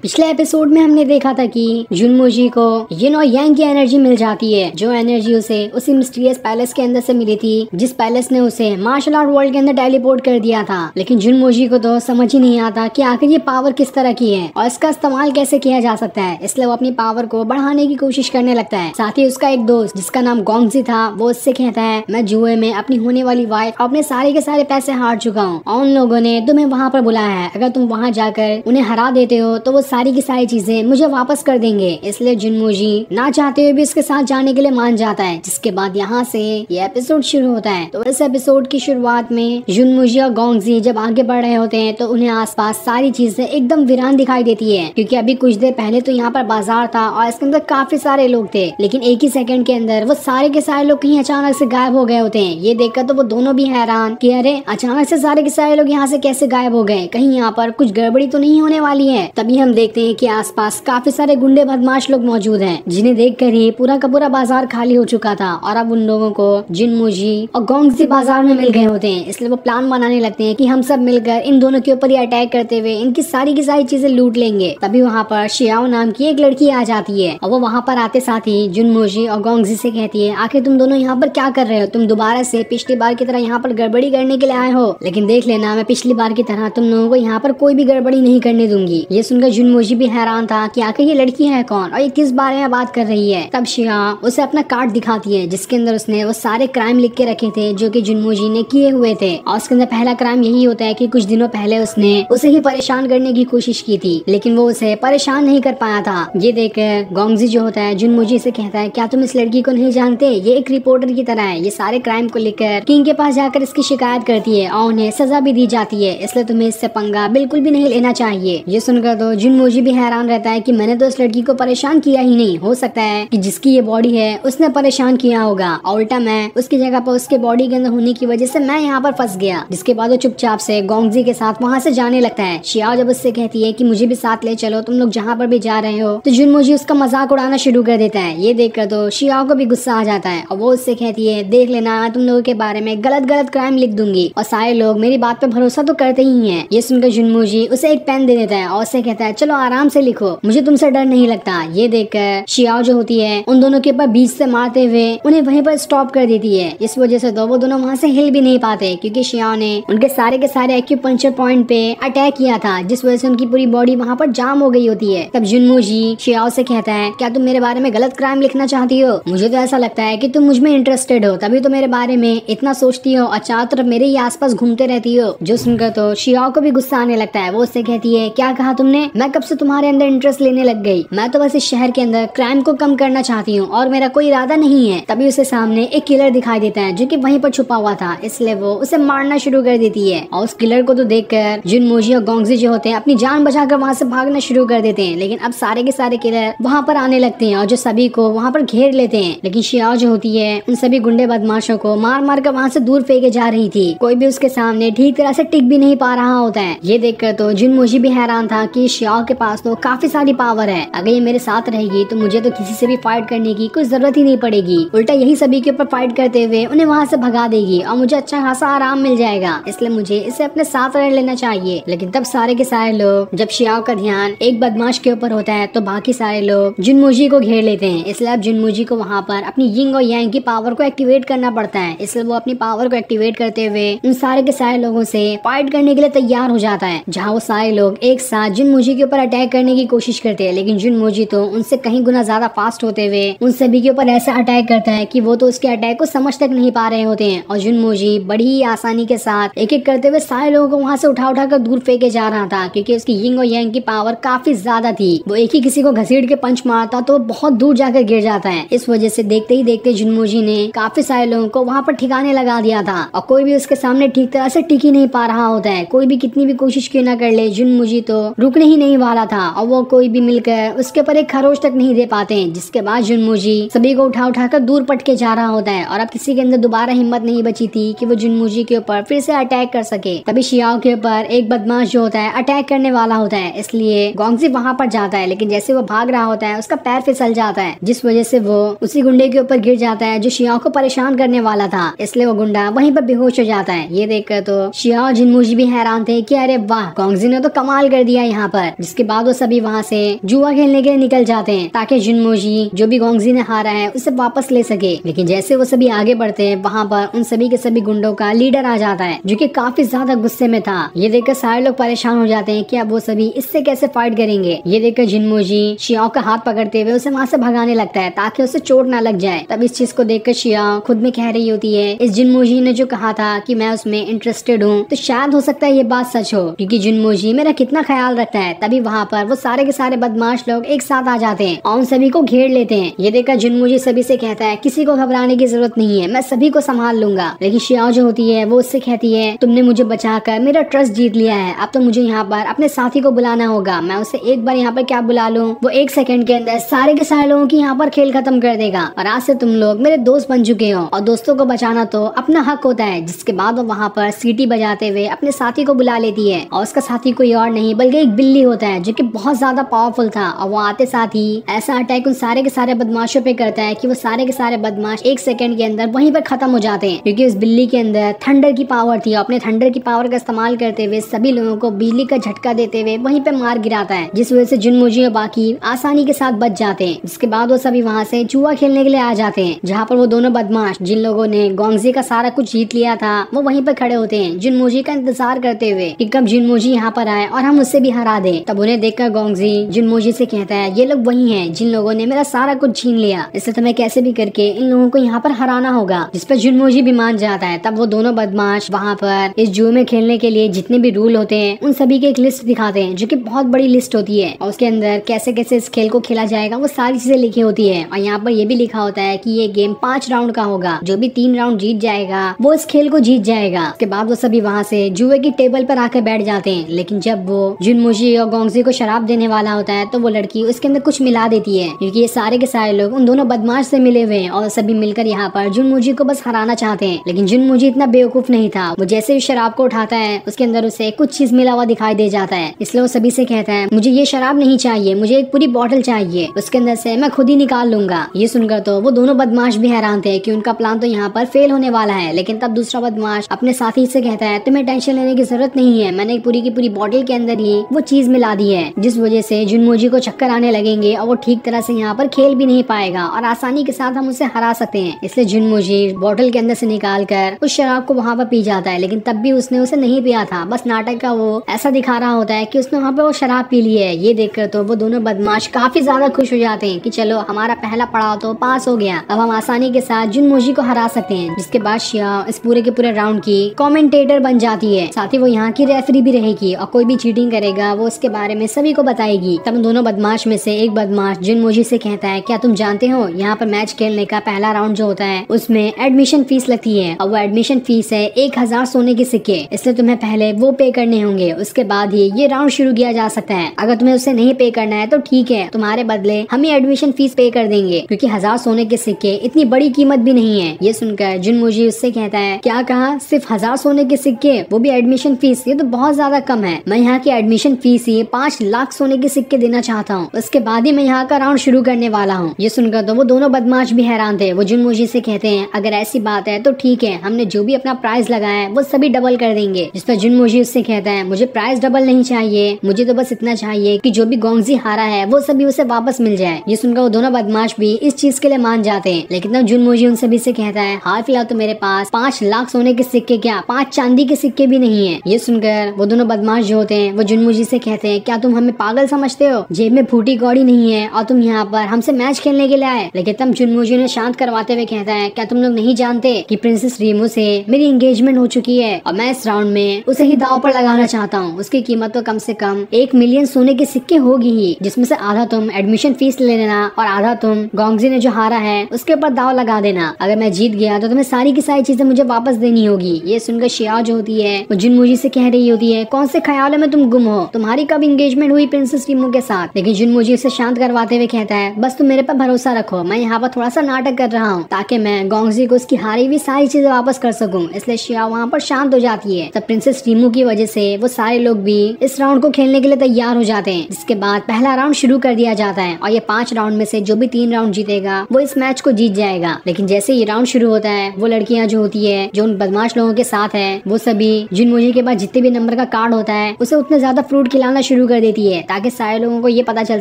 पिछले एपिसोड में हमने देखा था कि जुनमुजी को यिन और यांग की एनर्जी मिल जाती है, जो एनर्जी उसे उसी मिस्टीरियस पैलेस के अंदर से मिली थी, जिस पैलेस ने उसे मार्शल आर्ट वर्ल्ड के अंदर टेलीपोर्ट कर दिया था। लेकिन जुनमुजी को तो समझ ही नहीं आता कि आखिर ये पावर किस तरह की है और इसका इस्तेमाल कैसे किया जा सकता है, इसलिए वो अपनी पावर को बढ़ाने की कोशिश करने लगता है। साथ ही उसका एक दोस्त जिसका नाम गोंगजी था, वो उससे कहता है मैं जुए में अपनी होने वाली वाइफ अपने सारे के सारे पैसे हार चुका हूँ और उन लोगों ने तुम्हें वहाँ पर बुलाया है। अगर तुम वहाँ जाकर उन्हें हरा देते हो तो वो सारी की सारी चीजें मुझे वापस कर देंगे। इसलिए जुनमुजी ना चाहते हुए भी उसके साथ जाने के लिए मान जाता है, जिसके बाद यहाँ से ये एपिसोड शुरू होता है। तो इस एपिसोड की शुरुआत में जुनमुजी और गोंगजी जब आगे बढ़ रहे होते हैं तो उन्हें आसपास सारी चीजें एकदम वीरान दिखाई देती है, क्योंकि अभी कुछ देर पहले तो यहाँ पर बाजार था और इसके अंदर काफी सारे लोग थे, लेकिन एक ही सेकंड के अंदर वो सारे के सारे लोग कहीं अचानक से गायब हो गए होते हैं। ये देखकर तो वो दोनों भी हैरान कि अरे अचानक से सारे के सारे लोग यहाँ से कैसे गायब हो गए, कहीं यहाँ पर कुछ गड़बड़ी तो नहीं होने वाली है। तभी हम देखते हैं कि आसपास काफी सारे गुंडे बदमाश लोग मौजूद हैं, जिन्हें देखकर ही पूरा का पूरा बाजार खाली हो चुका था और अब उन लोगों को जुनमुजी और गोंगजी बाजार में मिल गए होते हैं। इसलिए वो प्लान बनाने लगते हैं कि हम सब मिलकर इन दोनों के ऊपर ही अटैक करते हुए इनकी सारी की सारी चीजें लूट लेंगे। तभी वहाँ पर शियाओ नाम की एक लड़की आ जाती है और वो वहाँ पर आते साथ ही जुनमुजी और गोंगजी से कहती है आखिर तुम दोनों यहाँ पर क्या कर रहे हो, तुम दोबारा से पिछली बार की तरह यहाँ पर गड़बड़ी करने के लिए आए हो, लेकिन देख लेना मैं पिछली बार की तरह तुम लोगों को यहाँ पर कोई भी गड़बड़ी नहीं करने दूंगी। ये सुनकर जुनमुजी भी हैरान था कि आखिर ये लड़की है कौन और ये किस बारे में बात कर रही है। तब शिया उसे अपना कार्ड दिखाती है, जिसके अंदर उसने वो सारे क्राइम लिख के रखे थे जो कि जुनमुजी ने किए हुए थे, और उसके अंदर पहला क्राइम यही होता है कि कुछ दिनों पहले उसने उसे ही परेशान करने की कोशिश की थी, लेकिन वो उसे परेशान नहीं कर पाया था। ये देखकर गोंगजी जो होता है जुनमुजी से कहता है क्या तुम इस लड़की को नहीं जानते, ये एक रिपोर्टर की तरह है, ये सारे क्राइम को लेकर किंग के पास जाकर इसकी शिकायत करती है और उन्हें सजा भी दी जाती है, इसलिए तुम्हें इससे पंगा बिल्कुल भी नहीं लेना चाहिए। ये सुनकर तो जुनमुजी भी हैरान रहता है कि मैंने तो इस लड़की को परेशान किया ही नहीं, हो सकता है कि जिसकी ये बॉडी है उसने परेशान किया होगा और उल्टा मैं उसकी जगह पर उसके बॉडी के अंदर होने की वजह से मैं यहाँ पर फंस गया। जिसके बाद वो चुपचाप से गोंगजी के साथ वहाँ से जाने लगता है। शियाओ जब उससे कहती है कि मुझे भी साथ ले चलो, तुम लोग जहाँ पर भी जा रहे हो, तो जुनमुजी उसका मजाक उड़ाना शुरू कर देता है। ये देखकर तो शियाओ को भी गुस्सा आ जाता है और वो उससे कहती है देख लेना मैं तुम लोगों के बारे में गलत गलत क्राइम लिख दूंगी और सारे लोग मेरी बात पे भरोसा तो करते ही हैं। ये सुनकर जुनमुजी उसे एक पेन दे देता है और उससे कहता है चलो आराम से लिखो, मुझे तुमसे डर नहीं लगता। ये देखकर शियाओ जो होती है उन दोनों के ऊपर बीच से मारते हुए उन्हें वहीं पर स्टॉप कर देती है। इस वजह से वो दोनों वहाँ से हिल भी नहीं पाते, क्योंकि शियाओ ने उनके सारे के सारे एक्यूपंक्चर पॉइंट पे अटैक किया था, जिस वजह से उनकी पूरी बॉडी वहाँ पर जाम हो गई होती है। तब जुनमुजी शियाओ से कहता है क्या तुम मेरे बारे में गलत क्राइम लिखना चाहती हो, मुझे तो ऐसा लगता है कि तुम मुझ में इंटरेस्टेड हो, तभी तो मेरे बारे में इतना सोचती हो और चारों तरफ मेरे ही आसपास घूमते रहती हो। जो सुनकर तो शियाओ को भी गुस्सा आने लगता है। वो उससे कहती है क्या कहा तुमने, मैं कब से तुम्हारे अंदर इंटरेस्ट लेने लग गई, मैं तो बस इस शहर के अंदर क्राइम को कम करना चाहती हूँ और मेरा कोई इरादा नहीं है। तभी उसे सामने एक किलर दिखाई देता है जो कि वहीं पर छुपा हुआ था, इसलिए वो उसे मारना शुरू कर देती है और उस किलर को तो देखकर जुनमुजी और गोंगजी जो होते हैं अपनी जान बचाकर वहाँ से भागना शुरू कर देते हैं। लेकिन अब सारे के सारे किलर वहाँ पर आने लगते हैं और जो सभी को वहाँ पर घेर लेते हैं, लेकिन शियाओ जो होती है उन सभी गुंडे बदमाशों को मार मार कर वहाँ से दूर फेंके जा रही थी। कोई भी उसके सामने ठीक तरह से टिक भी नहीं पा रहा होता है। ये देखकर तो जुनमुजी भी हैरान था कि शियाओ के पास तो काफी सारी पावर है, अगर ये मेरे साथ रहेगी तो मुझे तो किसी से भी फाइट करने की कोई जरूरत ही नहीं पड़ेगी, उल्टा यही सभी के ऊपर फाइट करते हुए उन्हें वहाँ से भगा देगी और मुझे अच्छा खासा आराम मिल जाएगा, इसलिए मुझे इसे अपने साथ रह लेना चाहिए। लेकिन तब सारे के सारे लोग, जब शियाओ का ध्यान एक बदमाश के ऊपर होता है तो बाकी सारे लोग जुनमुजी को घेर लेते हैं। इसलिए अब जुनमुजी को वहाँ पर अपनी यिंग और यांग की पावर को एक्टिवेट करना पड़ता है, इसलिए वो अपनी पावर को एक्टिवेट करते हुए उन सारे के सारे लोगों से फाइट करने के लिए तैयार हो जाता है, जहाँ वो सारे लोग एक साथ जुनमुजी के ऊपर अटैक करने की कोशिश करते हैं। लेकिन जुनमुजी तो उनसे कहीं गुना ज्यादा फास्ट होते हुए उन सभी के ऊपर ऐसा अटैक करता है कि वो तो उसके अटैक को समझ तक नहीं पा रहे होते हैं और जुनमुजी बड़ी ही आसानी के साथ एक एक करते हुए सारे लोगों को वहाँ से उठा उठा कर दूर फेंके जा रहा था, क्योंकि उसकी यिंग और यांग की पावर काफी ज्यादा थी। वो एक ही किसी को घसीट के पंच मारता तो बहुत दूर जाकर गिर जाता है। इस वजह से देखते ही देखते जुनमुजी ने काफी सारे लोगों को वहाँ पर ठिकाने लगा दिया था और कोई भी उसके सामने ठीक तरह से टिक ही नहीं पा रहा होता है। कोई भी कितनी भी कोशिश क्यों ना कर ले, जुनमुजी तो रुकने ही नहीं वाला था और वो कोई भी मिलकर उसके ऊपर एक खरोच तक नहीं दे पाते हैं। जिसके बाद जुनमुजी सभी को उठा उठा कर दूर पटके जा रहा होता है और अब किसी के अंदर दोबारा हिम्मत नहीं बची थी कि वो जुनमुजी के ऊपर फिर से अटैक कर सके। तभी शियाओ के ऊपर एक बदमाश जो होता है अटैक करने वाला होता है, इसलिए गोंगजी वहाँ पर जाता है, लेकिन जैसे वो भाग रहा होता है उसका पैर फिसल जाता है, जिस वजह से वो उसी गुंडे के ऊपर गिर जाता है जो शियाओ को परेशान करने वाला था, इसलिए वो गुंडा वहीं पर बेहोश हो जाता है। ये देखकर तो शियाओ और जुनमुजी भी हैरान थे कि अरे वाह, गोंगजी ने तो कमाल कर दिया यहाँ पर, जिस जिसके बाद वो सभी वहाँ से जुआ खेलने के लिए निकल जाते हैं ताकि जुनमोजी जो भी गोंगजी ने हारा है उसे वापस ले सके। लेकिन जैसे वो सभी आगे बढ़ते हैं वहाँ पर उन सभी के सभी गुंडों का लीडर आ जाता है जो कि काफी ज्यादा गुस्से में था। ये देखकर सारे लोग परेशान हो जाते हैं कि अब वो सभी इससे कैसे फाइट करेंगे। ये देखकर जुनमोजी शियाओ का हाथ पकड़ते हुए उसे वहाँ से भगाने लगता है ताकि उसे चोट ना लग जाए। तब इस चीज को देखकर शियाओ खुद में कह रही होती है इस जुनमोजी ने जो कहा था कि मैं उसमें इंटरेस्टेड हूँ तो शायद हो सकता है ये बात सच हो, क्योंकि जुनमोजी मेरा कितना ख्याल रखता है। तभी वहाँ पर वो सारे के सारे बदमाश लोग एक साथ आ जाते हैं और उन सभी को घेर लेते हैं। ये देखकर जुनमोजी सभी से कहता है किसी को घबराने की जरूरत नहीं है, मैं सभी को संभाल लूंगा। लेकिन शियाओ जो होती है वो उससे कहती है तुमने मुझे बचाकर मेरा ट्रस्ट जीत लिया है, अब तो मुझे यहाँ पर अपने साथी को बुलाना होगा। मैं उसे एक बार यहाँ पर क्या बुला लूँ, वो 1 सेकंड के अंदर सारे के सारे लोगों की यहाँ पर खेल खत्म कर देगा और आज से तुम लोग मेरे दोस्त बन चुके हो और दोस्तों को बचाना तो अपना हक होता है। जिसके बाद वो वहाँ पर सीटी बजाते हुए अपने साथी को बुला लेती है और उसका साथी कोई और नहीं बल्कि एक बिल्ली होता है जो कि बहुत ज्यादा पावरफुल था। और वो आते साथ ही ऐसा अटैक उन सारे के सारे बदमाशों पे करता है कि वो सारे के सारे बदमाश 1 सेकंड के अंदर वहीं पर खत्म हो जाते हैं, क्योंकि उस बिल्ली के अंदर थंडर की पावर थी। अपने थंडर की पावर का इस्तेमाल करते हुए सभी लोगों को बिजली का झटका देते हुए वहीं पे मार गिराता है, जिस वजह से जुनमोजी और बाकी आसानी के साथ बच जाते हैं। जिसके बाद वो सभी वहाँ से जुआ खेलने के लिए आ जाते हैं, जहाँ पर वो दोनों बदमाश जिन लोगों ने गोंगजी का सारा कुछ जीत लिया था वो वहीं पर खड़े होते हैं जुनमोजी का इंतजार करते हुए कि कब जुनमोजी यहाँ पर आए और हम उससे भी हरा दें। तब उन्हें देखकर गोंगजी जुनमोजी से कहता है ये लोग वही हैं जिन लोगों ने मेरा सारा कुछ छीन लिया, इससे तुम्हें कैसे भी करके इन लोगों को यहाँ पर हराना होगा। जिस पर जुनमोजी भी मान जाता है। तब वो दोनों बदमाश वहाँ पर इस जुए में खेलने के लिए जितने भी रूल होते हैं उन सभी की एक लिस्ट दिखाते हैं, जो कि बहुत बड़ी लिस्ट होती है और उसके अंदर कैसे कैसे इस खेल को खेला जाएगा वो सारी चीजें लिखी होती है। और यहाँ पर ये भी लिखा होता है कि ये गेम 5 राउंड का होगा, जो भी 3 राउंड जीत जाएगा वो इस खेल को जीत जाएगा। उसके बाद वो सभी वहाँ से जुए की टेबल पर आकर बैठ जाते हैं। लेकिन जब वो जुनमोजी और गोंगजी को शराब देने वाला होता है तो वो लड़की उसके अंदर कुछ मिला देती है, क्योंकि ये सारे के सारे लोग उन दोनों बदमाश से मिले हुए हैं और सभी मिलकर यहाँ पर जुनमोजी को बस हराना चाहते हैं। लेकिन जुनमोजी इतना बेवकूफ नहीं था, वो जैसे ही शराब को उठाता है उसके अंदर उसे कुछ चीज मिला हुआ दिखाई दे जाता है। इसलिए वो सभी से कहता है मुझे ये शराब नहीं चाहिए, मुझे एक पूरी बोतल चाहिए, उसके अंदर से मैं खुद ही निकाल लूंगा। ये सुनकर तो वो दोनों बदमाश भी हैरान थे कि उनका प्लान तो यहाँ पर फेल होने वाला है। लेकिन तब दूसरा बदमाश अपने साथी से कहता है तुम्हें टेंशन लेने की जरूरत नहीं है, मैंने पूरी की पूरी बोतल के अंदर ही वो चीज मिला दी है, जिस वजह से जुनमोजी को चक्कर आने लगेंगे और वो ठीक तरह से यहाँ पर खेल भी नहीं पाएगा और आसानी के साथ हम उसे हरा सकते हैं। इसलिए जुनमोजी बोतल के अंदर से निकाल कर उस शराब को वहाँ पर पी जाता है। लेकिन तब भी उसने उसे नहीं पिया था, बस नाटक का वो ऐसा दिखा रहा होता है कि उसने वहाँ पे वो शराब पी ली है। ये देखकर तो वो दोनों बदमाश काफी ज्यादा खुश हो जाते हैं कि चलो हमारा पहला पड़ाव तो पास हो गया, अब हम आसानी के साथ जुनमोजी को हरा सकते हैं। जिसके बाद शिया इस पूरे के पूरे राउंड की कमेंटेटर बन जाती है, साथ ही वो यहाँ की रेफरी भी रहेगी और कोई भी चीटिंग करेगा वो उसके बारे में सभी को बताएगी। तब दोनों बदमाश में से एक बदमाश जुनमोजी से कहता है क्या तुम जानते हो यहाँ पर मैच खेलने का पहला राउंड जो होता है उसमें एडमिशन फीस लगती है और वो एडमिशन फीस है 1000 सोने के सिक्के, इसलिए तुम्हें पहले वो पे करने होंगे, उसके बाद ही ये राउंड शुरू किया जा सकता है। अगर तुम्हें उसे नहीं पे करना है तो ठीक है, तुम्हारे बदले हम ही एडमिशन फीस पे कर देंगे, क्योंकि 1000 सोने के सिक्के इतनी बड़ी कीमत भी नहीं है। ये सुनकर जुनमोजी उससे कहता है क्या कहा, सिर्फ 1000 सोने के सिक्के, वो भी एडमिशन फीस, ये तो बहुत ज्यादा कम है। मैं यहाँ की एडमिशन फीस ही 5 लाख सोने के सिक्के देना चाहता हूँ, उसके बाद ही मैं यहाँ का राउंड शुरू करने वाला हूँ। ये सुनकर तो वो दोनों बदमाश भी हैरान थे। वो जुनमोजी से कहते हैं अगर ऐसी बात है तो ठीक है, हमने जो भी अपना प्राइस लगाया है वो सभी डबल कर देंगे। जिस पर जुनमोजी उससे कहता है मुझे प्राइस डबल नहीं चाहिए, मुझे तो बस इतना चाहिए कि जो भी गोंगजी हारा है वो सभी उसे वापस मिल जाए। ये सुनकर वो दोनों बदमाश भी इस चीज के लिए मान जाते हैं। लेकिन तब जुनमोजी उन सभी से कहता है हाल फिलहाल तो मेरे पास 5 लाख सोने के सिक्के क्या 5 चांदी के सिक्के भी नहीं है। ये सुनकर वो दोनों बदमाश जो होते हैं वो जुनमोजी से कहते हैं क्या तुम हमें पागल समझते हो, जेब में फूटी कौड़ी नहीं है और तुम यहाँ पर हमसे मैच खेलने के लिए आए। लेकिन तब जुनमोजी ने शांत करवाते हुए कहता है क्या तुम लोग नहीं जानते कि प्रिंसेस रीमू से मेरी एंगेजमेंट हो चुकी है और मैं इस राउंड में उसे ही दांव पर लगाना चाहता हूँ। उसकी कीमत तो कम से कम 1 मिलियन सोने के सिक्के होगी ही, जिसमें से आधा तुम एडमिशन फीस ले लेना और आधा तुम गोंगजी ने जो हारा है उसके ऊपर दाव लगा देना। अगर मैं जीत गया तो तुम्हें सारी की सारी चीजें मुझे वापस देनी होगी। ये सुनकर शिया जो होती है वो जुनमोजी से कह रही होती है कौन से ख्यालों में तुम गुम हो, तुम्हारी कब एंगेजमेंट हुई प्रिंसेस रीमू के साथ। लेकिन जुनमोजी उसे शांत करवाते हुए कहता है बस तुम मेरे पर भरोसा रखो, मैं यहाँ पर थोड़ा सा नाटक कर रहा हूँ ताकि मैं गोंगजी को उसकी हारी हुई सारी चीजें वापस कर सकूं। इसलिए शिया वहाँ पर शांत हो जाती है। तब प्रिंसेस रीमू की वजह से वो सारे लोग भी इस राउंड को खेलने के लिए तैयार हो जाते हैं। जिसके बाद पहला राउंड शुरू कर दिया जाता है और ये 5 राउंड में से जो भी 3 राउंड जीतेगा वो इस मैच को जीत जाएगा। लेकिन जैसे ये राउंड शुरू होता है वो लड़कियां जो होती है जो उन बदमाश लोगों के साथ है वो सभी जुनमोजी के पास जितने भी नंबर का कार्ड होता है उसे उतने ज्यादा फ्रूट खिलाना शुरू शुरू कर देती है ताकि सारे लोगों को ये पता चल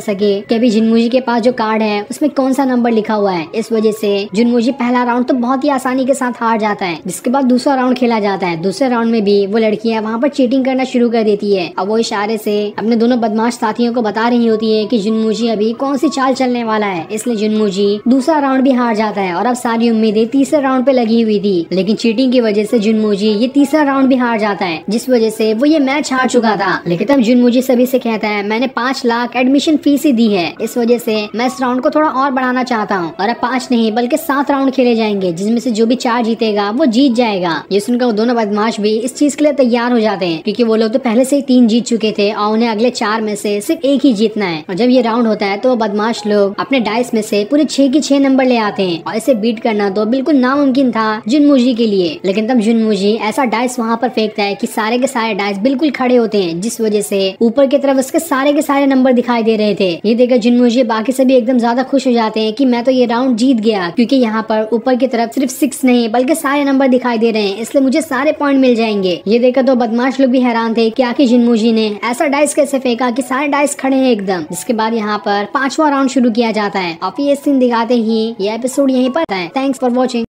सके कि अभी जिनमुजी के पास जो कार्ड है उसमें कौन सा नंबर लिखा हुआ है। इस वजह से जुनमुजी पहला राउंड तो बहुत ही आसानी के साथ हार जाता है। जिसके बाद दूसरा राउंड खेला जाता है। दूसरे राउंड में भी वो लड़कियां वहाँ पर चीटिंग करना शुरू कर देती है। अब वो इशारे से अपने दोनों बदमाश साथियों को बता रही होती है कि जुनमुजी अभी कौन सी चाल चलने वाला है। इसलिए जुनमुजी दूसरा राउंड भी हार जाता है और अब सारी उम्मीदें तीसरे राउंड पे लगी हुई थी, लेकिन चीटिंग की वजह से जुनमुजी ये तीसरा राउंड भी हार जाता है, जिस वजह से वो ये मैच हार चुका था। लेकिन तब जुनमुजी सभी से कहता है मैंने 5 लाख एडमिशन फीस ही दी है, इस वजह से मैं इस राउंड को थोड़ा और बढ़ाना चाहता हूँ और अब 5 नहीं बल्कि 7 राउंड खेले जाएंगे, जिसमें से जो भी 4 जीतेगा वो जीत जाएगा। ये सुनकर वो दोनों बदमाश भी इस चीज के लिए तैयार हो जाते हैं क्योंकि वो लोग तो पहले से ही 3 जीत चुके थे और उन्हें अगले 4 में से सिर्फ 1 ही जीतना है। और जब ये राउंड होता है तो वो बदमाश लोग अपने डाइस में से पूरे 6 के 6 नंबर ले आते हैं और इसे बीट करना तो बिल्कुल नामुमकिन था जुनमुजी के लिए। लेकिन तब जुनमुजी ऐसा डाइस वहाँ पर फेंकता है कि सारे के सारे डाइस बिल्कुल खड़े होते हैं, जिस वजह से ऊपर की तरफ उसके सारे के सारे नंबर दिखाई दे रहे थे। ये देखकर जुनमुजी बाकी सभी एकदम ज्यादा खुश हो जाते हैं कि मैं तो ये राउंड जीत गया, क्योंकि यहाँ पर ऊपर की तरफ सिर्फ 6 नहीं बल्कि सारे नंबर दिखाई दे रहे हैं, इसलिए मुझे सारे पॉइंट मिल जाएंगे। ये देखकर तो बदमाश लोग भी हैरान थे कि आखिर जुनमुजी ने ऐसा डाइस कैसे फेंका कि सारे डाइस खड़े हैं एकदम। जिसके बाद यहाँ पर 5वां राउंड शुरू किया जाता है और ये सीन दिखाते ही ये एपिसोड यहीं पर है। Thanks for watching.